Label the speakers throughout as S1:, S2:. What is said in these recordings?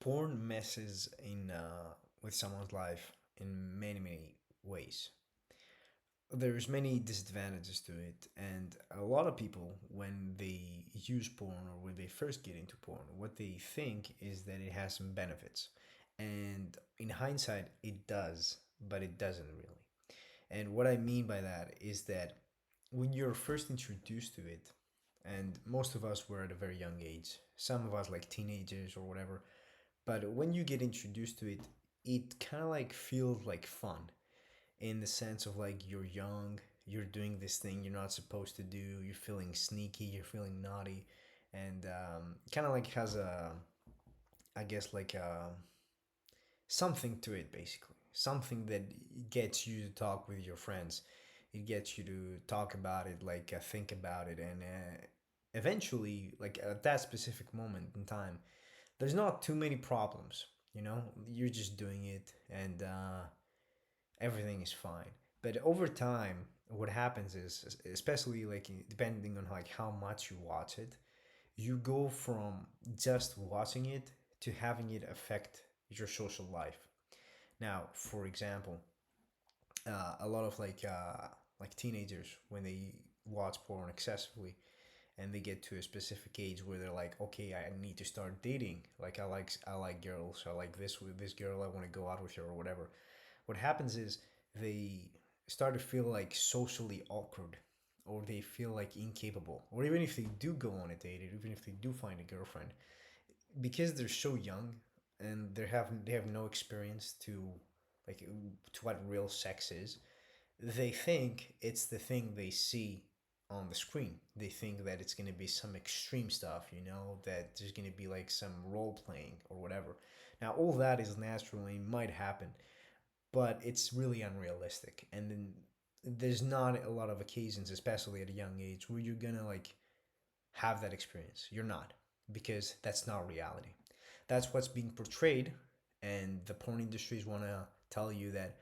S1: Porn messes in with someone's life in many ways. There's many disadvantages to it, and a lot of people, when they use porn or when they first get into porn, what they think is that it has some benefits, and in hindsight it does, but it doesn't really. And what I mean by that is that when you're first introduced to it, and most of us were at a very young age, some of us like teenagers or whatever, but when you get introduced to it, it kind of like feels like fun in the sense of like you're young, you're doing this thing you're not supposed to do, you're feeling sneaky, you're feeling naughty, and kind of like has a, I guess, like something to it basically. Something that gets you to talk with your friends. It gets you to talk about it, like think about it, and eventually, like at that specific moment in time, there's not too many problems. You know, you're just doing it, and everything is fine. But over time, what happens is, especially like depending on like how much you watch it, you go from just watching it to having it affect your social life. Now, for example, a lot of like teenagers when they watch porn excessively and they get to a specific age where they're like, okay, I need to start dating. Like I like girls. I like this with this girl. I want to go out with her or whatever. What happens is they start to feel like socially awkward, or they feel like incapable, or even if they do go on a date, or even if they do find a girlfriend, because they're so young and they have no experience to like to what real sex is. They think it's the thing they see on the screen. They think that it's going to be some extreme stuff, that there's going to be like some role playing or whatever. Now all that is natural and might happen, but it's really unrealistic. And then there's not a lot of occasions, especially at a young age, where you're gonna like have that experience. You're not, because that's not reality. That's what's being portrayed, and the porn industries want to tell you that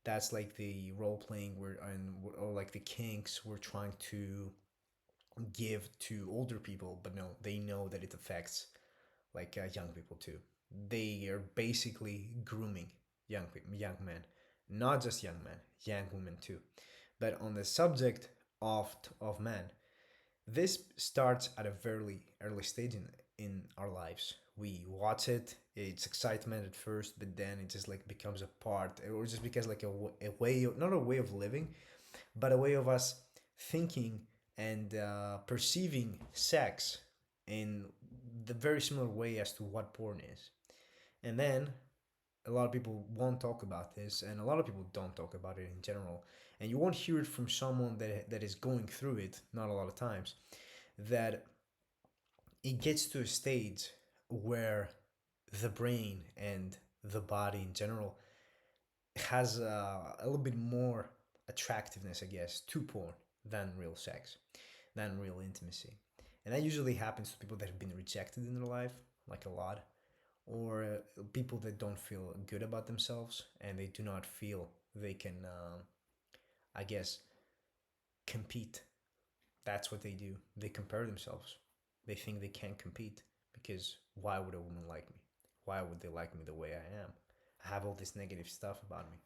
S1: that's like the role playing where and or like the kinks we're trying to give to older people, but no, they know that it affects like young people too. They are basically grooming young men, not just young men, young women too. But on the subject of men, this starts at a very early stage in our lives. We watch it, it's excitement at first, but then it just like becomes a part, or just because like a way of, not a way of living, but a way of us thinking and perceiving sex in the very similar way as to what porn is. And then a lot of people won't talk about this, and a lot of people don't talk about it in general. And you won't hear it from someone that is going through it, not a lot of times, that it gets to a stage where the brain and the body in general has a little bit more attractiveness, I guess, to porn than real sex, than real intimacy. And that usually happens to people that have been rejected in their life, like a lot, or people that don't feel good about themselves and they do not feel they can, I guess, compete. That's what they do. They compare themselves. They think they can't compete because why would a woman like me? Why would they like me the way I am? I have all this negative stuff about me.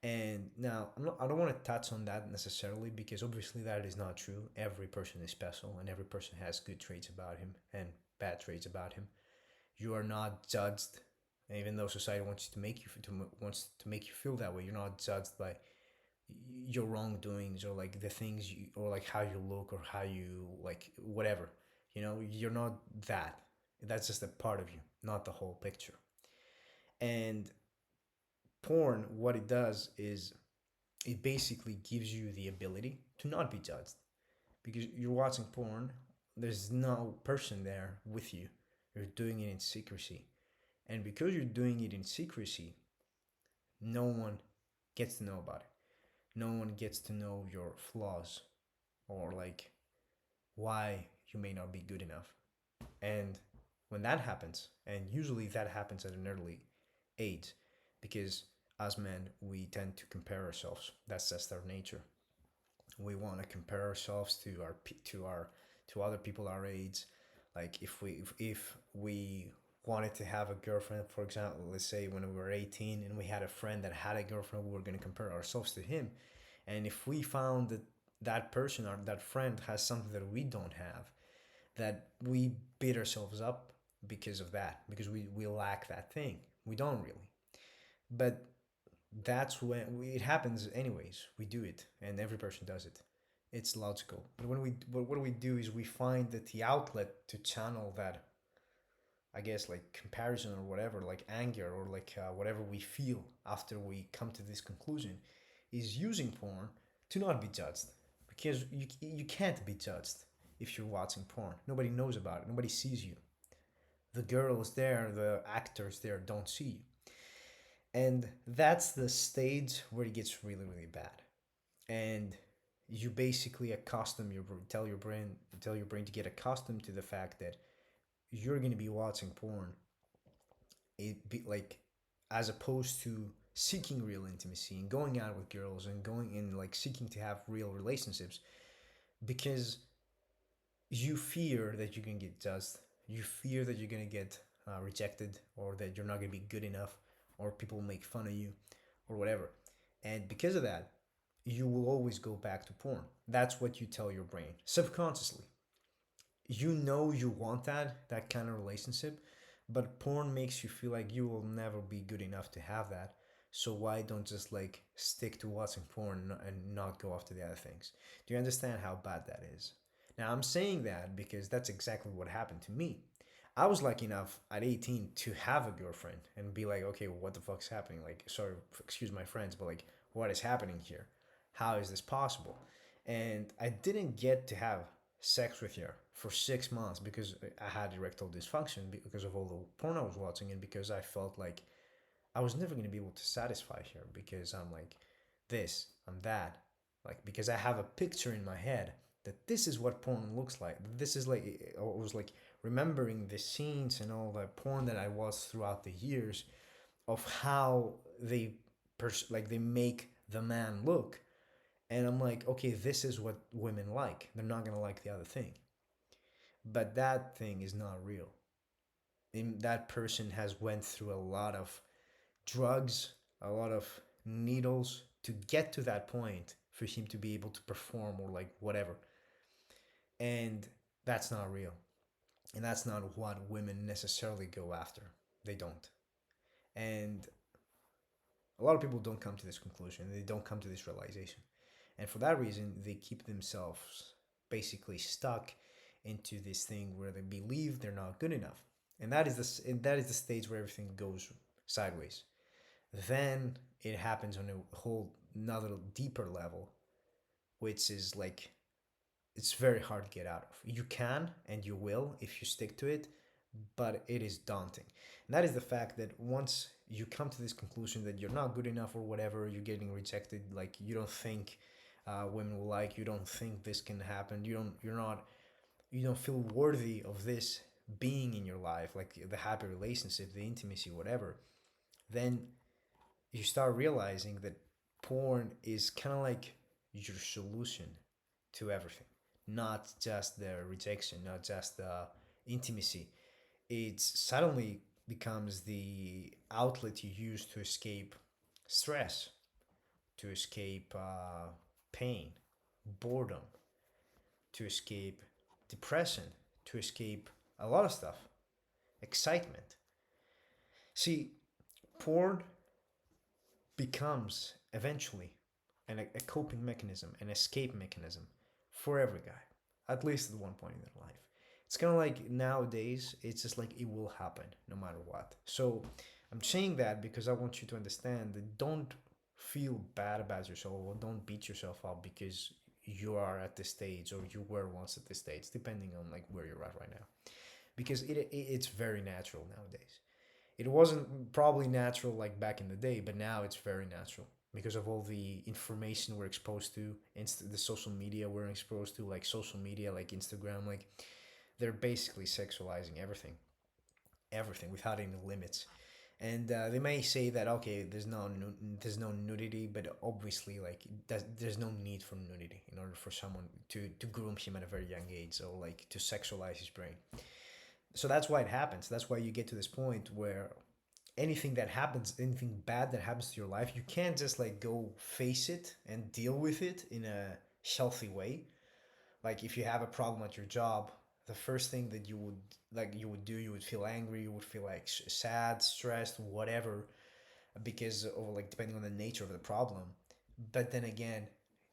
S1: And now I don't want to touch on that necessarily because obviously that is not true. Every person is special and every person has good traits about him and bad traits about him. You are not judged, even though society wants to make you wants to make you feel that way. You're not judged by your wrongdoings or like the things you, or like how you look or how you like whatever. You're not that. That's just a part of you, not the whole picture. And porn, what it does is it basically gives you the ability to not be judged because you're watching porn. There's no person there with you. You're doing it in secrecy. And because you're doing it in secrecy, no one gets to know about it. No one gets to know your flaws or like why you may not be good enough. And when that happens, and usually that happens at an early age, because as men, we tend to compare ourselves. That's just our nature. We want to compare ourselves to to other people our age. Like if we wanted to have a girlfriend, for example, let's say when we were 18 and we had a friend that had a girlfriend, we were going to compare ourselves to him. And if we found that that person or that friend has something that we don't have, that we beat ourselves up because of that, because we lack that thing. We don't really. But that's when it happens anyways. We do it, and every person does it. It's logical. But what we do is we find that the outlet to channel that, I guess, like comparison or whatever, like anger or like whatever we feel after we come to this conclusion, is using porn to not be judged, because you can't be judged if you're watching porn. Nobody knows about it. Nobody sees you. The girls there, the actors there don't see you. And that's the stage where it gets really, really bad. And you basically accustom your tell your brain to get accustomed to the fact that you're going to be watching porn, it be like, as opposed to seeking real intimacy and going out with girls and going in like seeking to have real relationships, because you fear that you're going to get judged. You fear that you're going to get rejected, or that you're not going to be good enough, or people make fun of you, or whatever. And because of that, you will always go back to porn. That's what you tell your brain subconsciously. You know you want that kind of relationship, but porn makes you feel like you will never be good enough to have that. So why don't just like stick to watching porn and not go after the other things? Do you understand how bad that is? Now I'm saying that because that's exactly what happened to me. I was lucky enough at 18 to have a girlfriend and be like, okay, what the fuck's happening? Like, sorry, excuse my friends, but like, what is happening here? How is this possible? And I didn't get to have sex with her for 6 months because I had erectile dysfunction because of all the porn I was watching, and because I felt like I was never going to be able to satisfy her, because I'm like this, I'm that. Like, because I have a picture in my head that this is what porn looks like. This is like, I was like remembering the scenes and all the porn that I watched throughout the years of how like they make the man look. And I'm like, okay, this is what women like. They're not gonna like the other thing. But that thing is not real. And that person has went through a lot of drugs, a lot of needles to get to that point for him to be able to perform or like whatever. And that's not real. And that's not what women necessarily go after. They don't. And a lot of people don't come to this conclusion. They don't come to this realization. And for that reason, they keep themselves basically stuck into this thing where they believe they're not good enough. And that is the stage where everything goes sideways. Then it happens on a whole another deeper level, which is like it's very hard to get out of. You can and you will if you stick to it, but it is daunting. And that is the fact that once you come to this conclusion that you're not good enough or whatever, you're getting rejected, like you don't think women will like you, don't think this can happen, you don't feel worthy of this being in your life, like the happy relationship, the intimacy, whatever, then you start realizing that porn is kind of like your solution to everything, not just the rejection, not just the intimacy. It suddenly becomes the outlet you use to escape stress, to escape pain, boredom, to escape depression, to escape a lot of stuff, excitement. See, porn becomes eventually a coping mechanism, an escape mechanism for every guy, at least at one point in their life. It's kind of like nowadays, it's just like it will happen no matter what. So I'm saying that because I want you to understand that don't feel bad about yourself, or don't beat yourself up because you are at this stage or you were once at this stage, depending on like where you're at right now. Because it's very natural nowadays. It wasn't probably natural like back in the day, but now it's very natural because of all the information we're exposed to, the social media we're exposed to, like social media, like Instagram, like they're basically sexualizing everything, everything without any limits. And they may say that okay, there's no nudity, but obviously like there's no need for nudity in order for someone to groom him at a very young age, or like to sexualize his brain. So that's why it happens. That's why you get to this point where anything that happens, anything bad that happens to your life, you can't just like go face it and deal with it in a healthy way. Like if you have a problem at your job, the first thing that you would do, you would feel angry, you would feel like sad, stressed, whatever, because of like depending on the nature of the problem. But then again,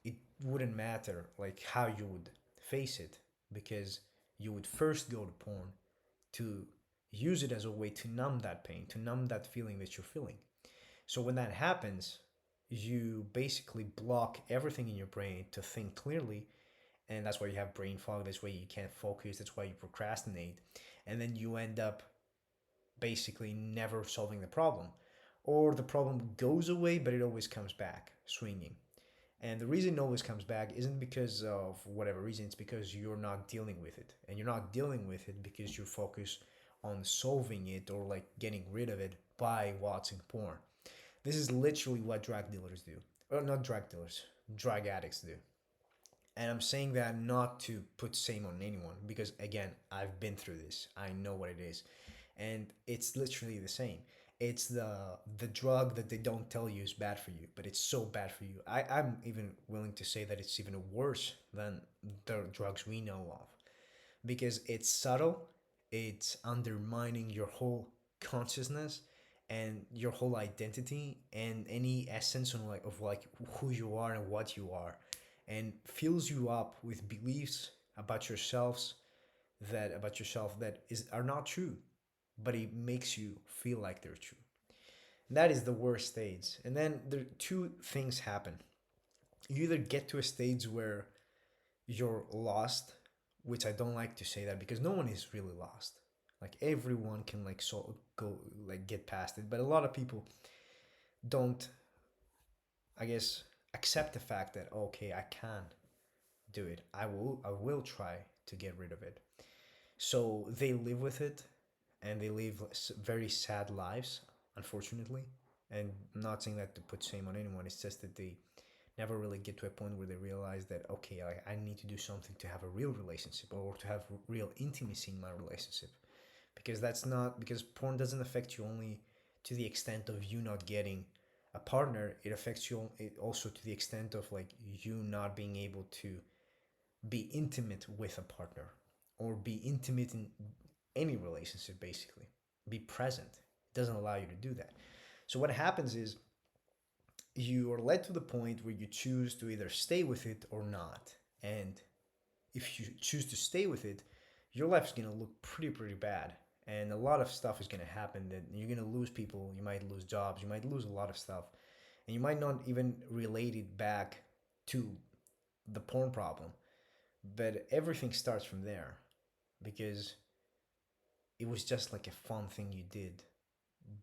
S1: it wouldn't matter like how you would face it, because you would first go to porn to use it as a way to numb that pain, to numb that feeling that you're feeling. So when that happens, you basically block everything in your brain to think clearly, and that's why you have brain fog. That's why you can't focus. That's why you procrastinate, and then you end up basically never solving the problem, or the problem goes away, but it always comes back swinging. And the reason it always comes back isn't because of whatever reason, it's because you're not dealing with it. And you're not dealing with it because you're focused on solving it or like getting rid of it by watching porn. This is literally what drug dealers do. Or not drug dealers, drug addicts do. And I'm saying that not to put shame on anyone, because again, I've been through this. I know what it is. And it's literally the same. It's the drug that they don't tell you is bad for you, but it's so bad for you. I'm even willing to say that it's even worse than the drugs we know of, because it's subtle, it's undermining your whole consciousness and your whole identity and any essence of like who you are and what you are, and fills you up with beliefs about yourself that is are not true, but it makes you feel like they're true. And that is the worst stage. And then the two things happen. You either get to a stage where you're lost, which I don't like to say that because no one is really lost. Like everyone can like so go like get past it, but a lot of people don't, I guess, accept the fact that okay, I can do it. I will try to get rid of it. So they live with it, and they live very sad lives, unfortunately. And I'm not saying that to put shame on anyone. It's just that they never really get to a point where they realize that okay, I need to do something to have a real relationship or to have real intimacy in my relationship, because that's not because porn doesn't affect you only to the extent of you not getting a partner. It affects you also to the extent of like you not being able to be intimate with a partner or be intimate in any relationship, basically be present. It doesn't allow you to do that. So what happens is you are led to the point where you choose to either stay with it or not. And if you choose to stay with it, your life's going to look pretty bad. And a lot of stuff is going to happen that you're going to lose people, you might lose jobs, you might lose a lot of stuff. And you might not even relate it back to the porn problem. But everything starts from there, because it was just like a fun thing you did,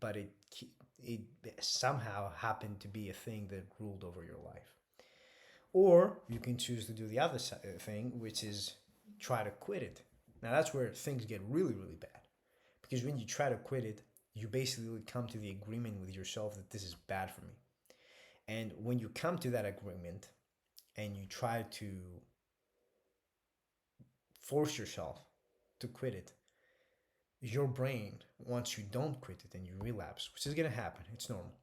S1: but it somehow happened to be a thing that ruled over your life. Or you can choose to do the other thing, which is try to quit it. Now that's where things get really bad, because when you try to quit it, you basically come to the agreement with yourself that this is bad for me. And when you come to that agreement and you try to force yourself to quit it, your brain, once you don't quit it and you relapse, which is going to happen, it's normal,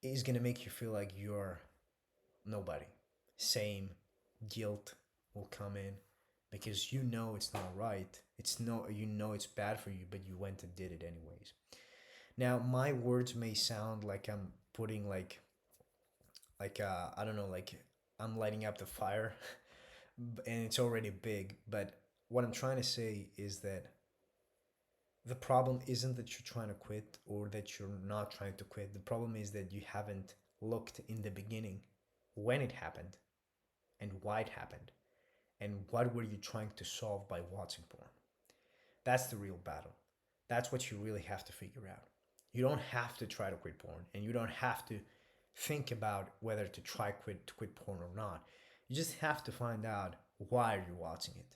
S1: is going to make you feel like you're nobody. Same guilt will come in, because you know it's not right. It's no, you know it's bad for you, but you went and did it anyways. Now, my words may sound like I'm putting I don't know, like I'm lighting up the fire and it's already big, but what I'm trying to say is that the problem isn't that you're trying to quit or that you're not trying to quit. The problem is that you haven't looked in the beginning when it happened and why it happened and what were you trying to solve by watching porn. That's the real battle. That's what you really have to figure out. You don't have to try to quit porn, and you don't have to think about whether to try to quit porn or not. You just have to find out why you're watching it.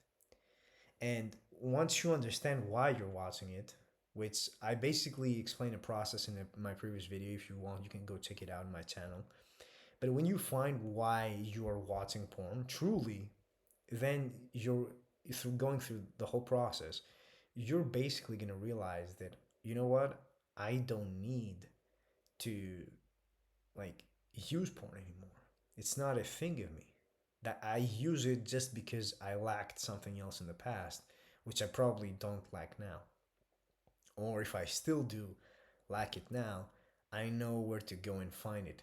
S1: And once you understand why you're watching it, which I basically explained a process in my previous video. If you want, you can go check it out on my channel. But when you find why you are watching porn truly, then you're through going through the whole process. you're basically going to realize that, you know what, I don't need to like use porn anymore. It's not a thing of me. That I use it just because I lacked something else in the past, which I probably don't lack now. Or if I still do lack it now, I know where to go and find it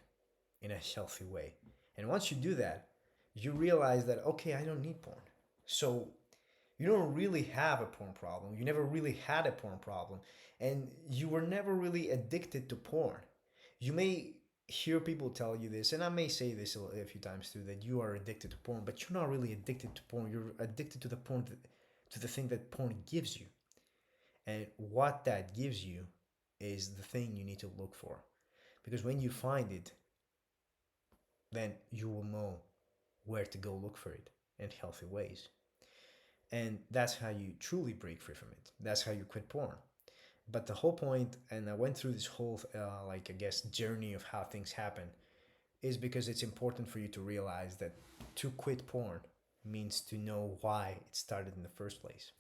S1: in a healthy way. And once you do that, you realize that, okay, I don't need porn. So you don't really have a porn problem. You never really had a porn problem. And you were never really addicted to porn. You may hear people tell you this, and I may say this a few times too, that you are addicted to porn, but you're not really addicted to porn. You're addicted to the porn, to the thing that porn gives you. And what that gives you is the thing you need to look for. Because when you find it, then you will know where to go look for it in healthy ways. And that's how you truly break free from it. That's how you quit porn. But the whole point, and I went through this whole, like, I guess, journey of how things happen, is because it's important for you to realize that to quit porn means to know why it started in the first place.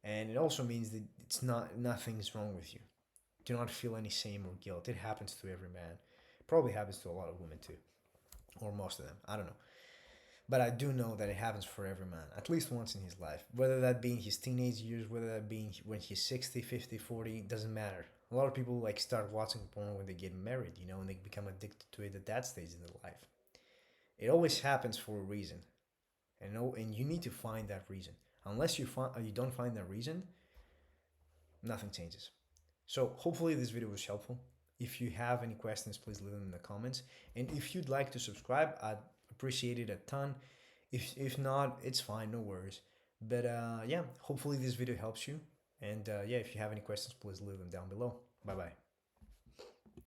S1: And it also means that it's not, nothing's wrong with you. Do not feel any shame or guilt. It happens to every man. It probably happens to a lot of women too, or most of them. I don't know. But I do know that it happens for every man, at least once in his life. Whether that be in his teenage years, whether that be when he's 60, 50, 40, doesn't matter. A lot of people like start watching porn when they get married, you know, and they become addicted to it at that stage in their life. It always happens for a reason. And you need to find that reason. Unless you don't find that reason, nothing changes. So hopefully this video was helpful. If you have any questions, please leave them in the comments. And if you'd like to subscribe, I'd appreciate it a ton. If not, it's fine, no worries. But yeah, hopefully this video helps you. And yeah, if you have any questions, please leave them down below. Bye bye.